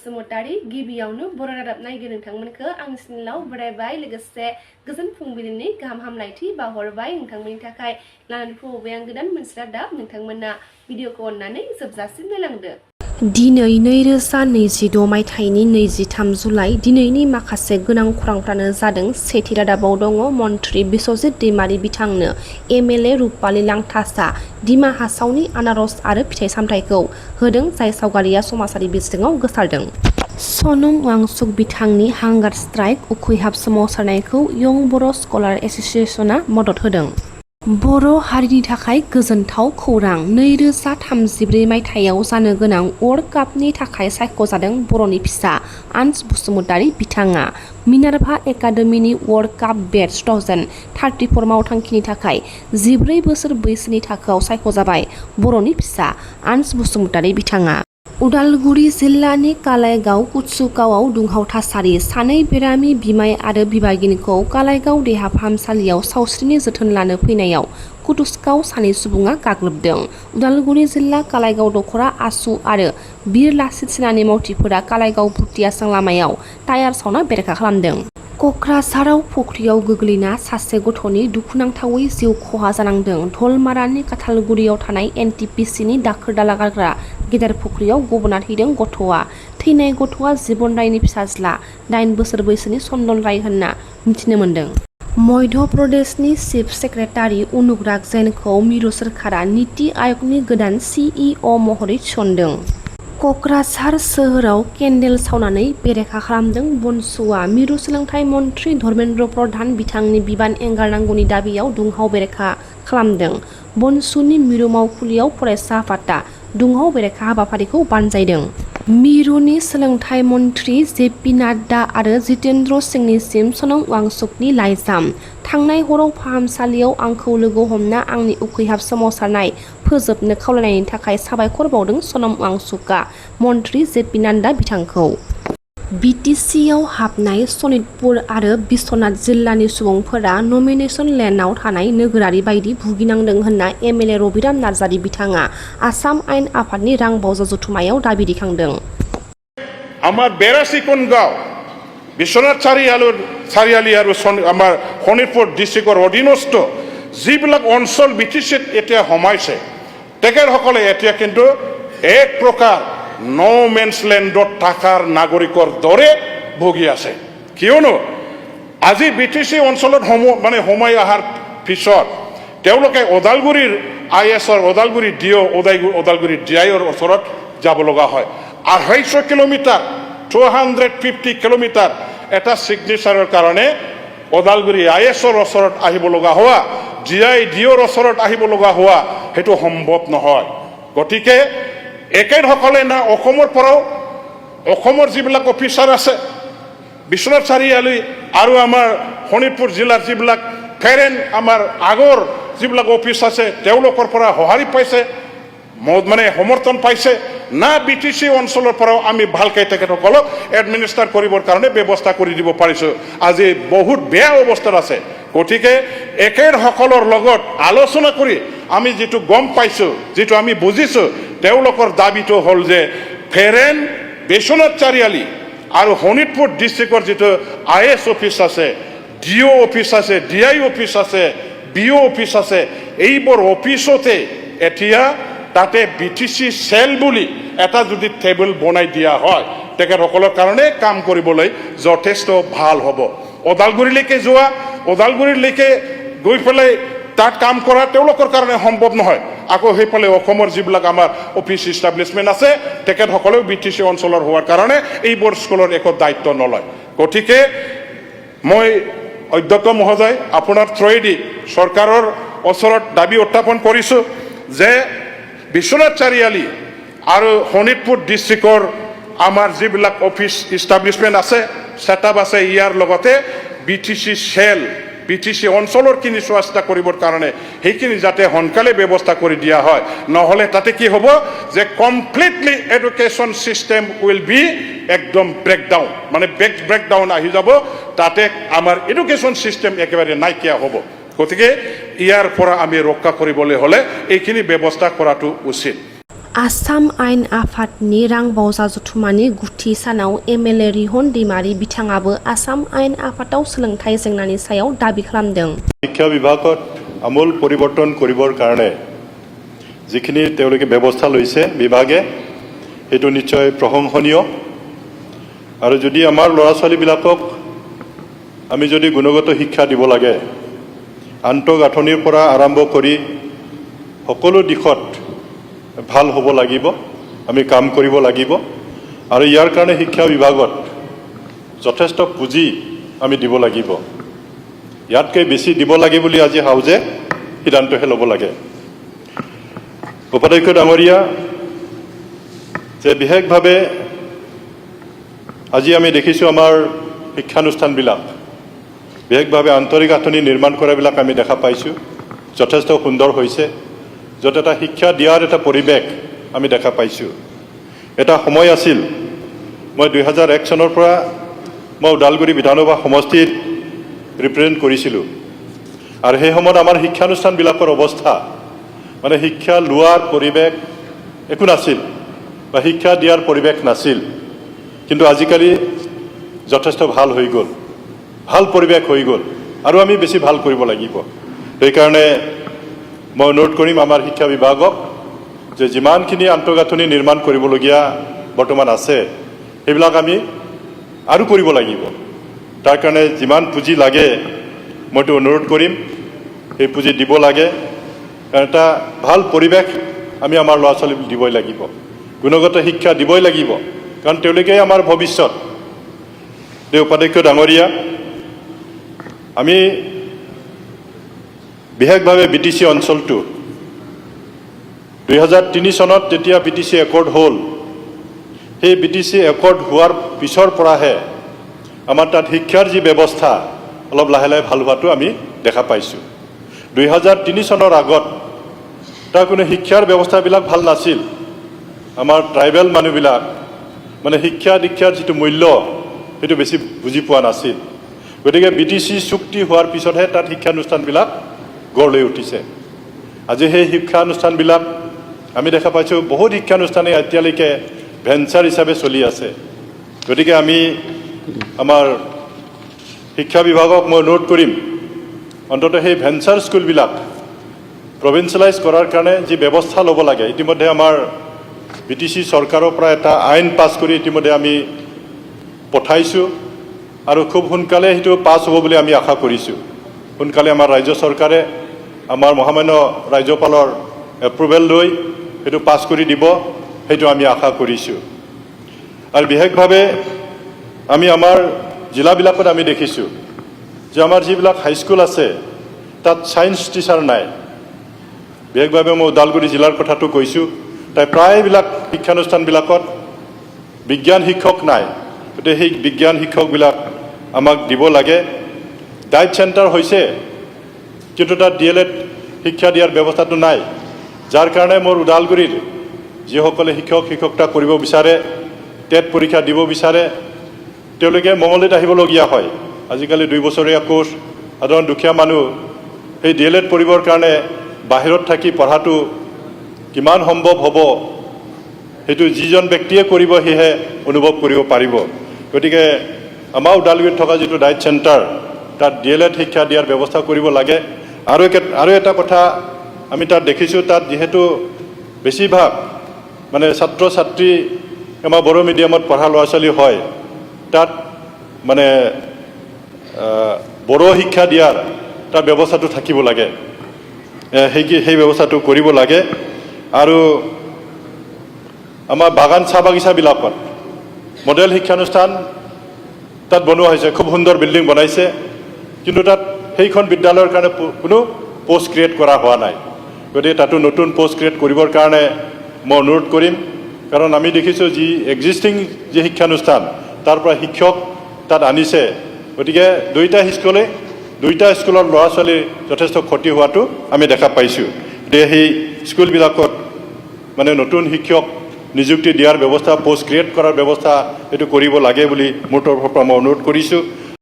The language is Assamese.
बसुमतारी गिबियावनो बर' रादाब नायगिर नोंथांमोनखौ आंनि चेनेलाव बरायबाय लोगोसे गोजोन फुंबिलिनि गाहाम हामलायथि बावहरबाय नोंथांमोननि थाखाय लानानै फैबाय आं गोदान मोनसे रादाब नोंथांमोना भिडिअखौ अननानै जोबजासिम नायलांदो। दिनै 2026 मायथाइनि 23 जुलाइ दिनैनि माखासे गोनां खौरांफ्रानो जादों। सेथि रादाबाव दङ मन्त्रि बिस्वजित दैमारि बिथांनो एमएलए रुपाली लांथासा डिमा हासावनि आनारस आरो फिथाइ सामथाइखौ होदों, जाय सावगारिया समाजारि बिजोङाव गोसारदों। सनम वांचुक बिथांनि हांगार स्ट्राइक उखैहाब सोमावसारनायखौ यं बर' स्कलार एस'सिएशनआ मदद होदों। बर' हारिनि थाखाय गोजोनथाव खौरां। 2034 मायथाइयाव जानो गोनां वर्ल्ड कापनि थाखाय सायख'जादों बर'नि फिसा आन्स बसुमतारी बिथाङा। मिनार्भा एकाडेमीनि वर्ल्ड काप बेच 2034 मावथांखिनि थाखाय 14 बोसोर बैसोनि थाखोआव सायख'जाबाय बर'नि फिसा आन्स बसुमतारी बिथाङा। उदालगुरि जिल्लानि कालाइगाव कुटसुगावआव दुंहाव थासारि। सानै बेरामि बिमाय आरो बिबागिनिखौ कालाइगाव देहा फाहामसालियाव सावस्रिनि जोथोन लानो फैनायाव कुटुसगाव सानै सुबुङा गाग्लोबदों। उदालगुरि जिल्ला कालाइगाव दख'रा आसु आरो बिर लाचित सेनानि मावथिफोरा कालाइगाव भुटियासां लामायाव टायार सावना बेरेखा खालामदों। क'क्राझाराव फुख्रियाव गोग्लैना सासे गथ'नि दुखुनांथावै जिउ खहा जानांदों। धलमारानि काथालगुरियाव थानाय एनटिपिसिनि दाखोर दाला गारग्रा गेदेर फुख्रियाव गबना थैदों गथ'आ। थैनाय गथ'आ जिबन रायनि फिसाज्ला 8 बोसोर बैसोनि चन्दन राय होनना मिथिनो मोन्दों। मध्य प्रदेशनि चिफ सेक्रेटारि अनुराग जैनखौ मिरु सोरखारा नीति आयगनि गोदान सिइअ महरै थिसनदों। क'क्राझार सोहोराव केन्डेल सावनानै बेरेखा खालामदों बनसुआ। मिरु सोलोंथाइ मन्त्रि धर्मेन्द्र प्रधान बिथांनि बिबान एंगारनांगौनि दाबियाव दुंहाव बेरेखा खालामदों। बनसुनि मिरु मावखुलियाव फरायसा आफादआ दुंहाव बेरेखा हाबाफारिखौ बानजायदों। मिरुनि सोलोंथाइ मन्त्रि जेपि नाड्डा आरो जितेन्द्र सिंहनिसिम सनम वांचुकनि लाइजाम। थांनाय हराव फाहामसालियाव आंखौ लोगो हमना आंनि उखैहाब सोमावसारनाय फोजोबनो खावलायनायनि थाखाय साबायखर बावदों सनम वांचुकआ मन्त्रि जेपि नाड्डा बिथांखौ। बिटिसिआव हाबनाय सनितपुर आरो बिश्वनाथ जिल्लानि सुबुंफोरा नमिनेशन लेन्डआव थानाय नोगोरारि बायदि भुगिनांदों होनना एमएलए रबिराम नार्जारी बिथाङा आसाम आयेन आफादनि रां बावजा जथुमायाव दाबि दैखांदों। আমার 82 কোন গাঁও বিশ্বনাথ চাৰিআলি আৰু আমাৰ শোণিতপুৰ ডিষ্ট্ৰিক্টৰ অধীনস্থ যিবিলাক অঞ্চল বিটিচিত এতিয়া সোমাইছে তেখেতসকলে এতিয়া কিন্তু এক প্ৰকাৰ নো মেন্স লেণ্ডত থকাৰ নাগৰিকৰ দৰে ভুগি আছে। কিয়নো আজি বিটিচি অঞ্চলত সোমাই অহাৰ পিছত তেওঁলোকে ওদালগুৰিৰ আইএছৰ ওদালগুৰি ডিঅ ওদালগুৰি ডিআইৰ ওচৰত যাব লগা হয়। 250 কিলোমিটাৰ 250 কিলোমিটাৰ এটা ছিগনেচাৰৰ কাৰণে ওদালগুৰি আইএছৰ ওচৰত আহিব লগা হোৱা, ডিআই ডিঅ'ৰ ওচৰত আহিব লগা হোৱা সেইটো সম্ভৱ নহয়। গতিকে একেসকলে না অসমৰ পৰাও অসমৰ যিবিলাক অফিচাৰ আছে বিশ্বনাথ চাৰিআলি আৰু আমাৰ শোণিতপুৰ জিলাৰ যিবিলাক ফেৰেন আমাৰ আগৰ যিবিলাক অফিচ আছে তেওঁলোকৰ পৰা সঁহাৰি পাইছে, সমৰ্থন পাইছে না বিটিচি অঞ্চলৰ পৰাও আমি ভালকৈ তেখেতসকলক এডমিনিষ্টাৰ কৰিবৰ কাৰণে ব্যৱস্থা কৰি দিব পাৰিছোঁ। আজি বহুত বেয়া অৱস্থাত আছে। গতিকে একেসকলৰ লগত আলোচনা কৰি আমি যিটো গম পাইছোঁ, যিটো আমি বুজিছোঁ, তেওঁলোকৰ দাবীটো হ'ল যে ফেৰেন বিশ্বনাথ চাৰিআলি আৰু শোণিতপুৰ ডিষ্ট্ৰিক্টৰ যিটো আইএছ অফিচ আছে, ডিঅ' অফিচ আছে, ডিআই অফিচ আছে, বিঅ' অফিচ আছে, এইবোৰ অফিচতে এতিয়া তাতে বিটিচি চেল বুলি এটা যদি টেবুল বনাই দিয়া হয় তেখেতসকলৰ কাৰণে কাম কৰিবলৈ যথেষ্ট ভাল হ'ব। ওদালগুৰিলৈকে যোৱা, ওদালগুৰিলৈকে গৈ পেলাই তাত কাম কৰা তেওঁলোকৰ কাৰণে সম্ভৱ নহয়। আকৌ সেইফালে অসমৰ যিবিলাক আমাৰ অফিচ ইষ্টাব্লিছমেণ্ট আছে তেখেতসকলেও বিটিচি অঞ্চলৰ হোৱাৰ কাৰণে এইবোৰ স্কুলৰ একো দায়িত্ব নলয়। গতিকে মই অধ্যক্ষ মহোদয় আপোনাৰ থ্ৰুৱেদি চৰকাৰৰ ওচৰত দাবী উত্থাপন কৰিছোঁ যে বিশ্বনাথ চাৰিআলি আৰু শোণিতপুৰ ডিষ্ট্ৰিক্টৰ আমাৰ যিবিলাক অফিচ ইষ্টাব্লিছমেণ্ট আছে, ছেটআপ আছে, ইয়াৰ লগতে বিটিচি চেল বিটিচি অঞ্চলৰখিনি চোৱা চিতা কৰিবৰ কাৰণে সেইখিনি যাতে সোনকালে ব্যৱস্থা কৰি দিয়া হয়। নহ'লে তাতে কি হ'ব যে completely education system will be একদম ব্ৰেকডাউন, ব্ৰেকডাউন আহি যাব। তাতে আমাৰ এডুকেশ্যন ছিষ্টেম একেবাৰে নাইকিয়া হ'ব। গতিকে ইয়াৰ পৰা আমি ৰক্ষা কৰিবলৈ হ'লে এইখিনি ব্যৱস্থা কৰাটো উচিত। आसाम आयेन आफादनि रां बावजा जथुमानि गुथि सानाव एमएलए रिहन दैमारी बिथाङाबो आसाम आयेन आफादाव सोलोंथाइ जेंनानि सायाव दाबि खालामदों। শিক্ষা বিভাগত আমূল পৰিৱৰ্তন কৰিবৰ কাৰণে যিখিনি তেওঁলোকে ব্যৱস্থা লৈছে বিভাগে সেইটো নিশ্চয় প্ৰশংসনীয় আৰু যদি আমাৰ ল'ৰা ছোৱালীবিলাকক আমি যদি গুণগত শিক্ষা দিব লাগে আন্তঃগাঁথনিৰ পৰা আৰম্ভ কৰি সকলো দিশত ভাল হ'ব লাগিব আমি কাম কৰিব লাগিব আৰু ইয়াৰ কাৰণে শিক্ষা বিভাগত যথেষ্ট পুঁজি আমি দিব লাগিব ইয়াতকৈ বেছি দিব লাগে বুলি আজি হাউজে সিদ্ধান্তহে ল'ব লাগে উপাধ্যক্ষ ডাঙৰীয়া যে বিশেষভাৱে আজি আমি দেখিছোঁ আমাৰ শিক্ষানুষ্ঠানবিলাক বিশেষভাৱে আন্তৰিক গাঁথনি নিৰ্মাণ কৰাবিলাক আমি দেখা পাইছোঁ যথেষ্ট সুন্দৰ হৈছে য'ত এটা শিক্ষা দিয়াৰ এটা পৰিৱেশ আমি দেখা পাইছোঁ এটা সময় আছিল মই 2001 চনৰ পৰা মই ওদালগুৰি বিধানসভা সমষ্টিত ৰিপ্ৰেজেণ্ট কৰিছিলোঁ আৰু সেই সময়ত আমাৰ শিক্ষানুষ্ঠানবিলাকৰ অৱস্থা মানে শিক্ষা লোৱাৰ পৰিৱেশ একো নাছিল বা শিক্ষা দিয়াৰ পৰিৱেশ নাছিল কিন্তু আজিকালি যথেষ্ট ভাল হৈ গ'ল ভাল পৰিৱেশ হৈ গ'ল আৰু আমি বেছি ভাল কৰিব লাগিব সেইকাৰণে মই অনুৰোধ কৰিম আমাৰ শিক্ষা বিভাগক যে যিমানখিনি আন্তঃগাঁথনি নিৰ্মাণ কৰিবলগীয়া বৰ্তমান আছে সেইবিলাক আমি আৰু কৰিব লাগিব তাৰ কাৰণে যিমান পুঁজি লাগে মইতো অনুৰোধ কৰিম সেই পুঁজি দিব লাগে কাৰণ এটা ভাল পৰিৱেশ আমি আমাৰ ল'ৰা ছোৱালীক দিবই লাগিব গুণগত শিক্ষা দিবই লাগিব কাৰণ তেওঁলোকেই আমাৰ ভৱিষ্যত উপাধ্যক্ষ ডাঙৰীয়া আমি বিশেষভাৱে বিটিচি অঞ্চলটো 2003 চনত যেতিয়া বিটিচি একৰ্ড হ'ল সেই বিটিচি একৰ্ড হোৱাৰ পিছৰ পৰাহে আমাৰ তাত শিক্ষাৰ যি ব্যৱস্থা অলপ লাহে লাহে ভাল হোৱাটো আমি দেখা পাইছোঁ 2003 চনৰ আগত তাৰ কোনো শিক্ষাৰ ব্যৱস্থাবিলাক ভাল নাছিল আমাৰ ট্ৰাইবেল মানুহবিলাক মানে শিক্ষা দীক্ষাৰ যিটো মূল্য সেইটো বেছি বুজি পোৱা নাছিল গতিকে বিটিচি চুক্তি হোৱাৰ পিছতহে তাত শিক্ষানুষ্ঠানবিলাক গঢ় লৈ উঠিছে আজি সেই শিক্ষানুষ্ঠানবিলাক আমি দেখা পাইছোঁ বহুত শিক্ষানুষ্ঠানে এতিয়ালৈকে ভেঞ্চাৰ হিচাপে চলি আছে গতিকে আমি আমাৰ শিক্ষা বিভাগক মই অনুৰোধ কৰিম অন্ততঃ সেই ভেঞ্চাৰ স্কুলবিলাক প্ৰভিন্সিয়েলাইজ কৰাৰ কাৰণে যি ব্যৱস্থা ল'ব লাগে ইতিমধ্যে আমাৰ বিটিচি চৰকাৰৰ পৰা এটা আইন পাছ কৰি ইতিমধ্যে আমি পঠাইছোঁ আৰু খুব সোনকালে সেইটো পাছ হ'ব বুলি আমি আশা কৰিছোঁ সোনকালে আমাৰ ৰাজ্য চৰকাৰে আমাৰ মহামান্য ৰাজ্যপালৰ এপ্ৰুভেল লৈ সেইটো পাছ কৰি দিব সেইটো আমি আশা কৰিছোঁ আৰু বিশেষভাৱে আমি আমাৰ জিলাবিলাকত আমি দেখিছোঁ যে আমাৰ যিবিলাক হাইস্কুল আছে তাত ছায়েন্স টিচাৰ নাই বিশেষভাৱে মই ওদালগুৰি জিলাৰ কথাটো কৈছোঁ তাই প্ৰায়বিলাক শিক্ষানুষ্ঠানবিলাকত বিজ্ঞান শিক্ষক নাই গতিকে সেই বিজ্ঞান শিক্ষকবিলাক আমাক দিব লাগে ডায়েট চেণ্টাৰ হৈছে কিন্তু তাত DLED শিক্ষা দিয়াৰ ব্যৱস্থাটো নাই যাৰ কাৰণে মোৰ ওদালগুৰিৰ যিসকলে শিক্ষকতা কৰিব বিচাৰে টেট পৰীক্ষা দিব বিচাৰে তেওঁলোকে মঙলদৈত আহিবলগীয়া হয় আজিকালি 2 বছৰীয়া কোৰ্চ সাধাৰণ দুখীয়া মানুহ সেই DLED পঢ়িবৰ কাৰণে বাহিৰত থাকি পঢ়াটো কিমান সম্ভৱ হ'ব সেইটো যিজন ব্যক্তিয়ে কৰিব সেহে অনুভৱ কৰিব পাৰিব গতিকে আমাৰ ওদালগুৰিত থকা যিটো ডায়েট চেণ্টাৰ তাত DLED শিক্ষা দিয়াৰ ব্যৱস্থা কৰিব লাগে আৰু এটা কথা আমি তাত দেখিছোঁ তাত যিহেতু বেছিভাগ মানে ছাত্ৰ ছাত্ৰী আমাৰ বড়ো মিডিয়ামত পঢ়া ল'ৰা ছোৱালী হয় তাত মানে বড়ো শিক্ষা দিয়াৰ তাৰ ব্যৱস্থাটো থাকিব লাগে সেই ব্যৱস্থাটো কৰিব লাগে আৰু আমাৰ বাগান চাহ বাগিচাবিলাকত মডেল শিক্ষানুষ্ঠান তাত বনোৱা হৈছে খুব সুন্দৰ বিল্ডিং বনাইছে কিন্তু তাত সেইখন বিদ্যালয়ৰ কাৰণে কোনো পোষ্ট ক্ৰিয়েট কৰা হোৱা নাই গতিকে তাতো নতুন পোষ্ট ক্ৰিয়েট কৰিবৰ কাৰণে মই অনুৰোধ কৰিম কাৰণ আমি দেখিছোঁ যি এক্সিষ্টিং যি শিক্ষানুষ্ঠান তাৰ পৰা শিক্ষক তাত আনিছে গতিকে দুইটা স্কুলৰ ল'ৰা ছোৱালীৰ যথেষ্ট ক্ষতি হোৱাটো আমি দেখা পাইছোঁ গতিকে সেই স্কুলবিলাকত মানে নতুন শিক্ষক নিযুক্তি দিয়াৰ ব্যৱস্থা পোষ্ট ক্ৰিয়েট কৰাৰ ব্যৱস্থা এইটো কৰিব লাগে বুলি মোৰ তৰফৰ পৰা মই অনুৰোধ কৰিছোঁ